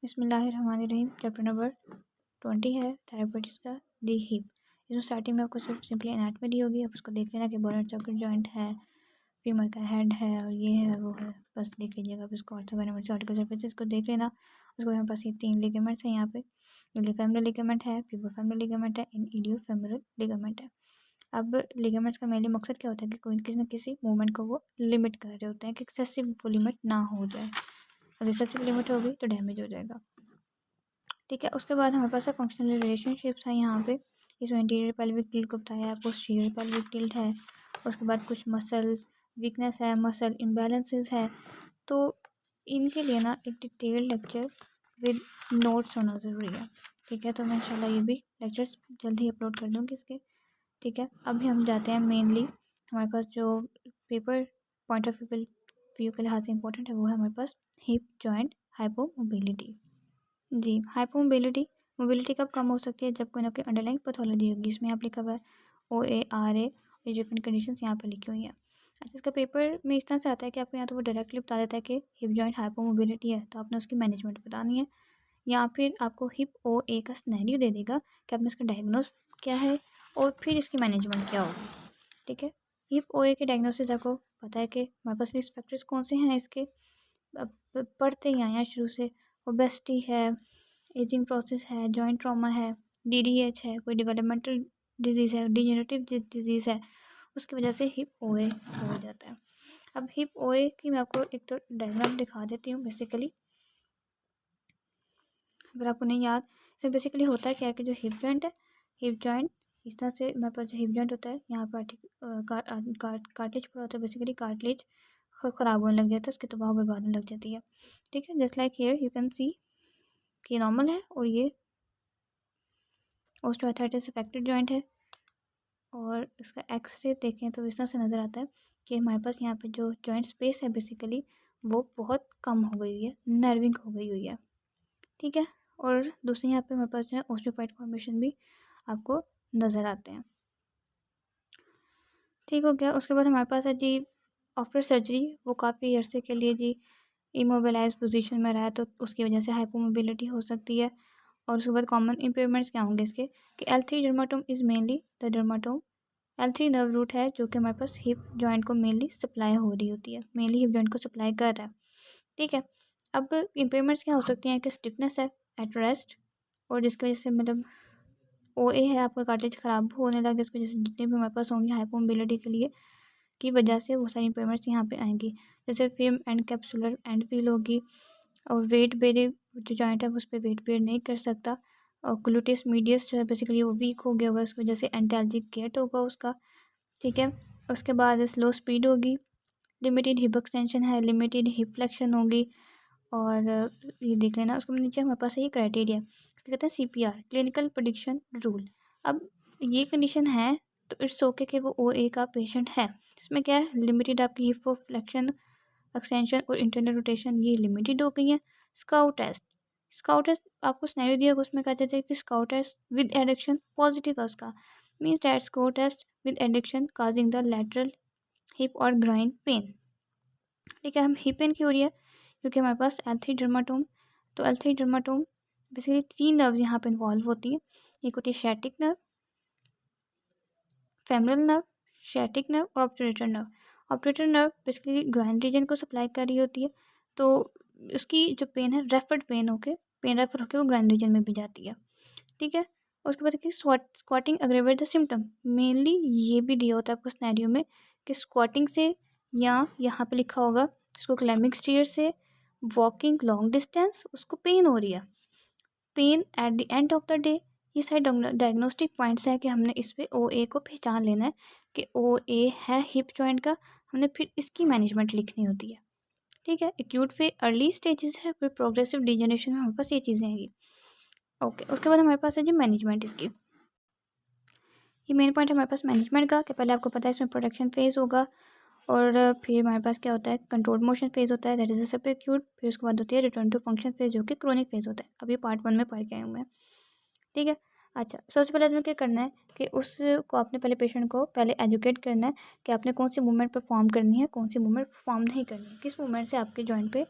बिस्मिल्लाहिर्रहमानिर्रहीम। Chapter number 20 है therapeutics का दी हिप। इसमें स्टार्टिंग में आपको सिर्फ सिंपली एनाटॉमी दी होगी। आप उसको देख लेना कि बॉल एंड सॉकेट जॉइंट है, फीमर का हेड है और ये है वो है, बस देख लीजिएगा। आप इसको ऑर्थोगोनल वर्टिकल सर्फेसिस को देख लेना। उसके बाद हमारे पास ये 3 लिगामेंट्स हैं यहाँ पे। इलियोफेमोरल लिगामेंट है, प्यूबोफेमोरल लिगामेंट है, इलियोफेमोरल लिगामेंट है। अब लिगामेंट्स का मेनली मकसद क्या होता है कि कोई किसी न किसी मूवमेंट को वो लिमिट कर रहे होते हैं कि एक्सेसिव वो लिमिट ना हो जाए। अगर एक्सेसिव लिमिट होगी तो डैमेज हो जाएगा। ठीक है, उसके बाद हमारे पास है फंक्शनल रिलेशनशिप्स है यहाँ पे। इसमें इंटीरियर पेल्विक टिल्ट को बताया है, पोस्टीरियर पेल्विक टिल्ट है। उसके बाद कुछ मसल वीकनेस है, मसल इम्बैलेंसेस है। तो इनके लिए ना एक डिटेल लेक्चर विद नोट्स होना ज़रूरी है। ठीक है, तो मैं इंशाल्लाह ये भी लेक्चर्स जल्दी ही अपलोड कर दूँगी इसके। ठीक है, अभी हम जाते हैं मेनली हमारे पास जो पेपर पॉइंट ऑफ व्यू के लिहाज से इंपॉर्टेंट है वो है हमारे पास हिप जॉइंट हाइपोमोबिलिटी। जी, हाइपोमोबिलिटी मोबिलिटी कब कम हो सकती है? जब कोई ना कोई अंडरलाइंग पैथोलॉजी होगी। इसमें आप लिखा हुआ है OARA और डिफरेंट कंडीशंस यहाँ पे लिखी हुई हैं। अच्छा, इसका पेपर में इस तरह से आता है कि आपको यहाँ तो वो डायरेक्टली बता देता है कि हिप जॉइंट हाइपोमोबिलिटी है, तो आपने उसकी मैनेजमेंट बतानी है। या फिर आपको हिप OA का सिनेरियो दे देगा कि आपने इसका डायग्नोस क्या है और फिर इसकी मैनेजमेंट क्या होगी। ठीक है, हिप OA के डायग्नोसिस आपको पता है कि हमारे पास रिस्क फैक्टर्स कौन से हैं इसके। अब पढ़ते ही आए हैं शुरू से। ओबेसिटी है, एजिंग प्रोसेस है, जॉइंट ट्रॉमा है, DDH है, कोई डेवलपमेंटल डिजीज़ है, डिजेनरेटिव डिजीज़ है, उसकी वजह से हिप OA हो जाता है। अब हिप OA की मैं आपको एक तो डायग्राम दिखा देती हूँ बेसिकली, अगर आपको नहीं याद। इसमें बेसिकली होता है क्या है कि जो हिप जॉइंट है, हिप जॉइंट इस तरह से मेरे पास जो हिप जॉइंट होता है यहाँ पर कार्टिलेज पर होता है। बेसिकली कार्टिलेज ख़राब होने लग जाता है, उसकी तबाह बर्बाद होने लग जाती है। ठीक है, just like here you can see कि नॉर्मल है और ये ऑस्टियोआर्थराइटिस अफेक्टेड जॉइंट है। और इसका एक्सरे देखें तो इस तरह से नज़र आता है कि हमारे पास यहाँ पे जो जॉइंट स्पेस है बेसिकली वो बहुत कम हो गई हुई है, नर्विंग हो गई हुई है। ठीक है, और दूसरी यहाँ पे हमारे पास जो है ऑस्टियोफाइट फॉर्मेशन भी आपको नज़र आते हैं। ठीक हो गया। उसके बाद हमारे पास है जी आफ्टर सर्जरी वो काफ़ी अरसे के लिए जी इमोबिलाइज पोजीशन में रहा है, तो उसकी वजह से हाइपोमोबिलिटी हो सकती है। और उसके बाद कॉमन इम्पेयरमेंट्स क्या होंगे इसके कि L3 dermatome is mainly the dermatome. L3 nerve root है जो कि हमारे पास हिप जॉइंट को मेनली सप्लाई हो रही होती है, मेनली हिप जॉइंट को सप्लाई कर रहा है। ठीक है, अब इम्पेयरमेंट्स क्या हो सकती हैं कि स्टिफनेस है एट रेस्ट, और जिसकी वजह से मतलब OA है, आपका कार्टिलेज ख़राब होने लगे, उसकी वजह से जितने भी हमारे पास होंगी हाइपोमोबिलिटी के लिए की वजह से वो सारी इम्पेयरमेंट्स यहाँ पे आएंगी। जैसे film and capsular and feel होगी, और वेट बेरे जो जॉइंट है उस पर वेट बेयर नहीं कर सकता। और ग्लूटियस मीडियस जो है बेसिकली वो वीक हो गया हुआ है, उसकी वजह से एंटाल्जिक गेट होगा उसका। ठीक है, उसके बाद स्लो स्पीड होगी, लिमिटेड हिप एक्सटेंशन है, लिमिटेड हिप फ्लेक्शन होगी। और ये देख लेना, उसके नीचे हमारे पास है ये क्राइटेरिया, कहते हैं CPR क्लिनिकल प्रेडिक्शन रूल। अब ये कंडीशन है तो इट्स ओके कि वो OA का पेशेंट है। इसमें क्या है, लिमिटेड आपकी हिप फ्लेक्शन एक्सटेंशन और इंटरनल रोटेशन ये लिमिटेड हो गई है। स्काउट टेस्ट आपको सिनेरियो दिया होगा, उसमें कहते थे कि scour test with adduction positive है उसका, means that scour test with adduction causing the lateral hip और ग्राइन पेन। ठीक है, हम हिप पेन क्यों हो रही है क्योंकि हमारे पास L3 डर्माटोम, तो L3 डर्माटोम बेसिकली 3 नर्व्स यहाँ पे इन्वॉल्व होती हैं। एक होती है sciatic nerve, femoral nerve, sciatic nerve और obturator nerve. Obturator nerve basically groin region को सप्लाई कर रही होती है, तो उसकी जो पेन है रेफर्ड पेन रेफर होकर वो ग्राइन रीजन में भी जाती है। ठीक है, उसके बाद देखिए स्क्वाटिंग अग्रेवेट द सिम्टम, मेनली ये भी दिया होता है आपको सिनेरियो में कि स्क्वाटिंग से या यहाँ पे लिखा होगा इसको क्लाइंबिंग स्टेयर से वॉकिंग लॉन्ग डिस्टेंस उसको पेन हो रही है, pen at the end of the day. ये सारे डायग्नोस्टिक पॉइंट्स हैं कि हमने इस पे OA को पहचान लेना है कि OA है हिप जॉइंट का, हमने फिर इसकी मैनेजमेंट लिखनी होती है। ठीक है, एक्यूट फे अर्ली स्टेजेस है, फिर प्रोग्रेसिव डिजेनरेशन में हमारे पास ये चीज़ें आएंगी। ओके, उसके बाद हमारे पास है जी मैनेजमेंट इसकी। ये मेन पॉइंट है हमारे पास मैनेजमेंट का कि पहले आपको पता है इसमें प्रोडक्शन फेज़ होगा, और फिर हमारे पास क्या होता है कंट्रोल मोशन फेज़ होता है, दैट इज़ अ सब एक्यूट। फिर उसके बाद होती है रिटर्न टू फंक्शन फेज़ जो कि क्रोनिक फेज़ होता है। अभी पार्ट 1 में पढ़ के आई हूँ मैं। ठीक है, अच्छा सबसे पहले आपने क्या करना है कि उसको आपने पहले पेशेंट को पहले एजुकेट करना है कि आपने कौन सी मूवमेंट परफॉर्म करनी है, कौन सी मूवमेंट परफॉर्म नहीं करनी है, किस मूवमेंट से आपके जॉइंट पे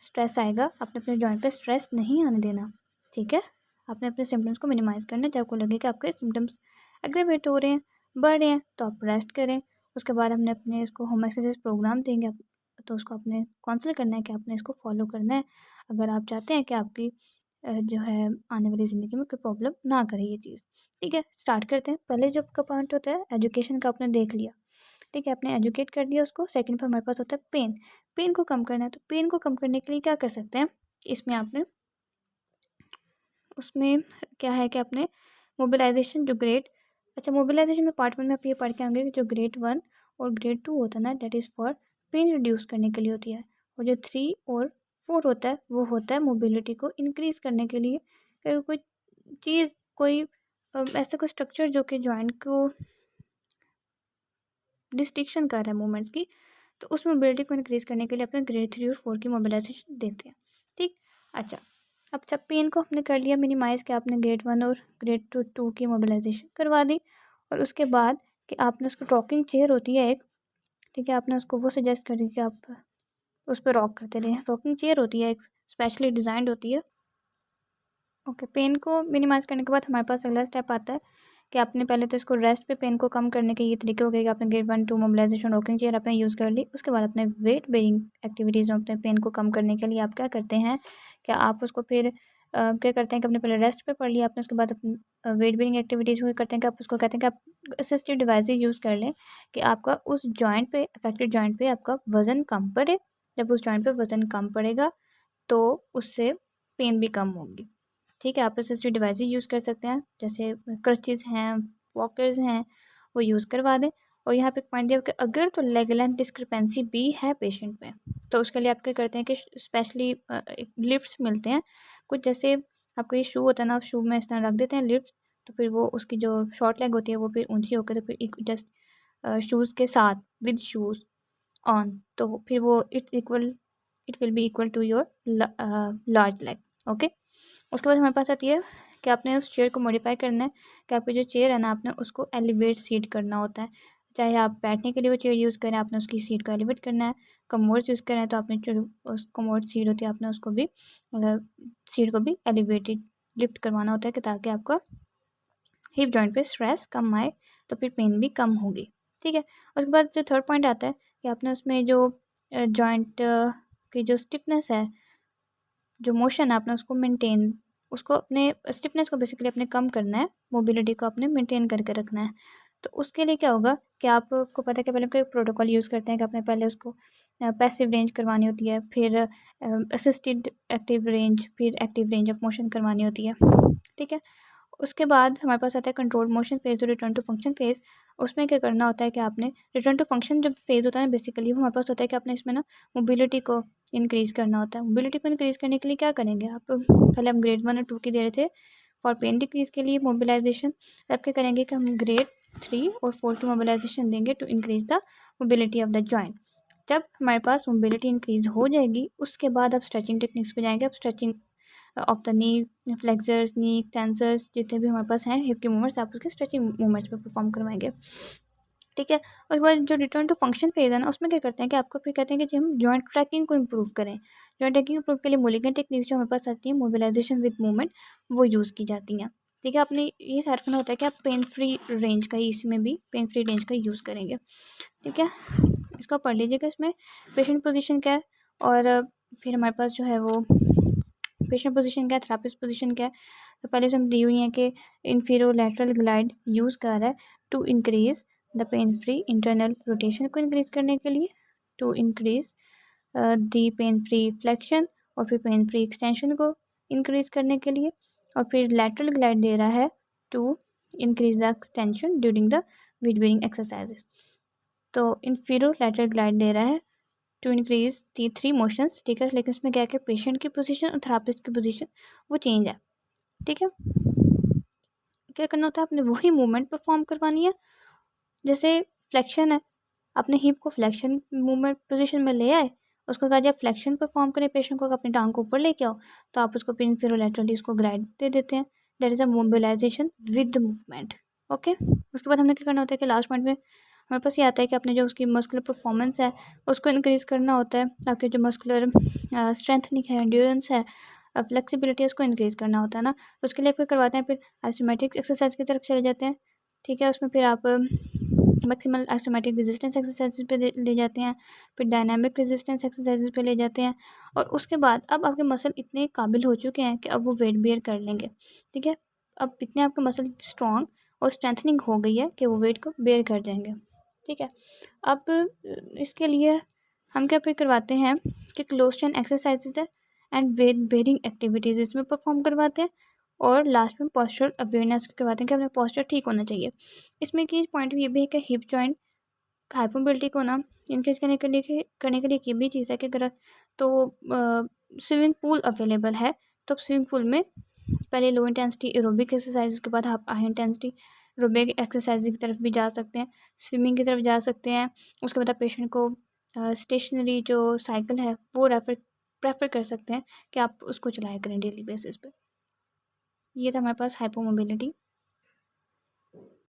स्ट्रेस आएगा, आपने अपने जॉइंट पे स्ट्रेस नहीं आने देना, ठीक है। आपने अपने सिम्टम्स को मिनिमाइज़ करना है। जब आपको लगे कि आपके सिम्टम्स एग्रेवेट हो रहे हैं, बढ़ रहे हैं, तो आप रेस्ट करें। उसके बाद हमने अपने इसको होम एक्सरसाइज प्रोग्राम देंगे आप, तो उसको आपने काउंसिल करना है कि आपने इसको फॉलो करना है, अगर आप चाहते हैं कि आपकी जो है आने वाली ज़िंदगी में कोई प्रॉब्लम ना करे ये चीज़, ठीक है। स्टार्ट करते हैं। पहले जो आपका पॉइंट होता है एजुकेशन का, आपने देख लिया, ठीक है, आपने एजुकेट कर दिया उसको। सेकंड पे हमारे पास होता है पेन, पेन को कम करना है। तो पेन को कम करने के लिए क्या कर सकते हैं, इसमें आपने उसमें क्या है कि आपने मोबिलाइजेशन जो ग्रेड, अच्छा मोबिलाइजेशन में पार्ट 1 में आप ये पढ़ के आएंगे कि जो ग्रेड 1 और ग्रेड 2 होता है ना, that is for pen reduce करने के लिए होती है, और जो 3 और 4 होता है वो होता है मोबिलिटी को इंक्रीज़ करने के लिए। कोई चीज़, कोई ऐसा कोई स्ट्रक्चर जो कि जॉइंट को डिस्ट्रिक्शन कर रहा है मूवमेंट्स की, तो उस मोबिलिटी को इंक्रीज़ करने के लिए अपने ग्रेड 3 और 4 की मोबिलाइजेशन देते हैं, ठीक। अच्छा, अब जब पेन को हमने कर लिया मिनिमाइज़, कि आपने ग्रेड 1 और ग्रेड 2 की मोबिलाइजेशन करवा दी, और उसके बाद कि आपने उसको रॉकिंग चेयर होती है एक, ठीक है, आपने उसको वो सजेस्ट कर दी कि आप उस पर रॉक करते रहें। रॉकिंग चेयर होती है एक, स्पेशली डिज़ाइंड होती है। ओके, पेन को मिनिमाइज़ करने के बाद हमारे पास अगला स्टेप आता है कि आपने पहले तो इसको रेस्ट पे पेन को कम करने के ये तरीके हो गए कि आपने ग्रेड 1 2 मोबिलाइजेशन रॉकिंग चेयर आपने यूज़ कर ली। उसके बाद अपने वेट बेरिंग एक्टिविटीज़ में अपने पेन को कम करने के लिए आप क्या करते हैं, क्या आप उसको फिर क्या करते हैं कि आपने पहले रेस्ट पे पढ़ लिया, आपने उसके बाद अपनी वेट बेरिंग एक्टिविटीज़ में करते हैं कि आप उसको कहते हैं कि आप असिस्टिव डिवाइसेज यूज़ कर लें कि आपका उस जॉइंट पे, अफेक्टेड जॉइंट पे आपका वज़न कम पड़े। जब उस जॉइंट पे वज़न कम पड़ेगा तो उससे पेन भी कम होगी, ठीक है। आप असिस्टिव डिवाइसेज यूज़ कर सकते हैं, जैसे क्रचेज़ हैं, वॉकर्स हैं, वो यूज़ करवा दें। और यहाँ पे एक पॉइंट दिया कि अगर तो लेग लेंथ डिस्क्रिपेंसी भी है पेशेंट में, तो उसके लिए आप क्या करते हैं कि स्पेशली लिफ्ट्स मिलते हैं कुछ, जैसे आपको ये शू होता है ना, उस शू में इस तरह रख देते हैं लिफ्ट, तो फिर वो उसकी जो शॉर्ट लेग होती है वो फिर ऊंची होकर, तो फिर जस्ट शूज़ के साथ विद शूज़ ऑन, तो फिर वो it will be equal to your large leg, okay. उसके बाद हमारे पास आती है कि आपने उस चेयर को मॉडिफाई करना है, कि आपकी जो चेयर है ना, आपने उसको एलिवेट सीट करना होता है। चाहे आप बैठने के लिए वो चेयर यूज़ करें, आपने उसकी सीट को एलिवेट करना है। कमोड्स यूज़ करें तो आपने जो उस कमोड सीट होती है, आपने उसको भी सीट को भी एलिवेटेड लिफ्ट करवाना होता है, कि ताकि आपका हिप जॉइंट पे स्ट्रेस कम आए, तो फिर पेन भी कम होगी, ठीक है। उसके बाद जो थर्ड पॉइंट आता है कि आपने उसमें जो जॉइंट की जो स्टिफनेस है, जो मोशन है, आपने उसको मेंटेन, उसको अपने स्टिफनेस को बेसिकली अपने कम करना है, मोबिलिटी को अपने मेंटेन करके रखना है। तो उसके लिए क्या होगा कि आपको पता है कि पहले कोई प्रोटोकॉल यूज़ करते हैं कि आपने पहले उसको पैसिव रेंज करवानी होती है, फिर असिस्टेड एक्टिव रेंज, फिर एक्टिव रेंज ऑफ मोशन करवानी होती है, ठीक है। उसके बाद हमारे पास आता है कंट्रोल मोशन फेज़ और रिटर्न टू फंक्शन फेज़। उसमें क्या करना होता है कि आपने रिटर्न टू फंक्शन जब फेज़ होता है ना, बेसिकली वो हमारे पास होता है कि आपने इसमें ना मोबिलिटी को इंक्रीज़ करना होता है। मोबिलिटी को इंक्रीज़ करने के लिए क्या करेंगे आप, पहले हम ग्रेड 1 और 2 की दे रहे थे फॉर पेन डिक्रीज़ के लिए मोबिलाइजेशन, अब क्या करेंगे कि हम ग्रेड 3 और 4 की मोबिलाइजेशन देंगे to increase the mobility of the joint. जब हमारे पास मोबिलिटी इंक्रीज़ हो जाएगी, उसके बाद आप स्ट्रेचिंग टेक्निक्स पे जाएंगे। आप stretching of the knee, flexors, knee extensors, जितने भी हमारे पास हैं हिप के मूवमेंट्स, आप उसके स्ट्रेचिंग मूवमेंट्स पे परफॉर्म करवाएंगे, ठीक है। उसके बाद जो रिटर्न टू फंक्शन फेज़ है ना, उसमें क्या करते हैं कि आपको फिर कहते हैं कि जी हम जॉइंट ट्रैकिंग को इम्प्रूव करें। जॉइंट ट्रैकिंग इम्प्रूव के लिए मोलिगन टेक्निक्स जो हमारे पास आती हैं, मोबिलाइजेशन विद मूवमेंट, वो यूज़ की जाती हैं, ठीक है। आपने ये ख्याल रखना होता है कि आप पेन फ्री रेंज का ही, इसमें भी पेन फ्री रेंज का यूज़ करेंगे, ठीक है। इसको पढ़ लीजिएगा, इसमें पेशेंट पोजीशन क्या है, और फिर हमारे पास जो है वो पेशेंट पोजीशन क्या है, थेरेपिस्ट पोजीशन क्या है। तो पहले से हम दी हुई है कि इन्फीरोलैटरल ग्लाइड यूज़ कर रहा है to increase the pain free internal rotation को इंक्रीज़ करने के लिए, to increase the pain free flexion, और फिर पेन फ्री एक्सटेंशन को इंक्रीज़ करने के लिए, और फिर लैटरल ग्लाइड दे रहा है to increase the extension during the weight bearing exercises. तो इन्फीरोलैटरल ग्लाइड दे रहा है टू इंक्रीज़ दी 3 मोशंस, ठीक है। लेकिन उसमें क्या है कि पेशेंट की पोजीशन और थेरेपिस्ट की पोजीशन वो चेंज है, ठीक है। क्या करना होता है, आपने वही मूवमेंट परफॉर्म करवानी है। जैसे फ्लेक्शन है, अपने हिप को फ्लेक्शन मूवमेंट पोजीशन में ले आए, उसको कहा जाए फ्लेक्शन परफॉर्म करें पेशेंट को, अपनी टांग को ऊपर लेके आओ, तो आप उसको फिर इन्फीरोलैटरली उसको ग्लाइड दे देते हैं। That is a mobilisation with the movement, okay. उसके बाद हमने क्या करना होता है कि लास्ट पॉइंट में हमारे पास ये आता है कि अपने जो उसकी मस्कुलर परफॉर्मेंस है उसको इंक्रीज़ करना होता है, ताकि जो मस्कुलर स्ट्रेंथनिंग है, एंड्योरेंस है, फ्लेक्सिबिलिटी है, उसको इंक्रीज़ करना होता है ना। तो उसके लिए फिर करवाते हैं, फिर आइसोमेटिक एक्सरसाइज की तरफ चले जाते हैं। ठीक है, उसमें फिर आप मैक्सिमल आइसोमेटिक रेजिस्टेंस एक्सरसाइज पे ले जाते हैं, फिर डायनामिक रेजिस्टेंस एक्सरसाइज पे ले जाते हैं, और उसके बाद अब आपके मसल इतने काबिल हो चुके हैं कि अब वो वेट बेयर कर लेंगे। ठीक है, अब इतने आपके मसल स्ट्रॉन्ग और स्ट्रेंथनिंग हो गई है कि वो वेट को बेयर कर जाएंगे। ठीक है, अब इसके लिए हम क्या फिर करवाते हैं कि क्लोज चेन एक्सरसाइजेज है एंड वेट बेयरिंग एक्टिविटीज़ इसमें परफॉर्म करवाते हैं, और लास्ट में पोस्चरल अवेयरनेस करवाते हैं कि अपना पोस्चर ठीक होना चाहिए। इसमें की पॉइंट ये भी है कि हिप जॉइंट हाइपरमोबिलिटी को ना इंक्रीज करने के लिए ये भी चीज़ है कि अगर तो स्विमिंग पूल अवेलेबल है, तो स्विमिंग पूल में पहले लो इंटेंसिटी एरोबिक एक्सरसाइज, उसके बाद आप हाई इंटेंसिटी एरोबिक एक्सरसाइज की तरफ भी जा सकते हैं, स्विमिंग की तरफ जा सकते हैं। उसके बाद आप पेशेंट को स्टेशनरी जो साइकिल है वो प्रेफर कर सकते हैं कि आप उसको चलाया करें डेली बेसिस पे। ये था हमारे पास हाइपोमोबिलिटी।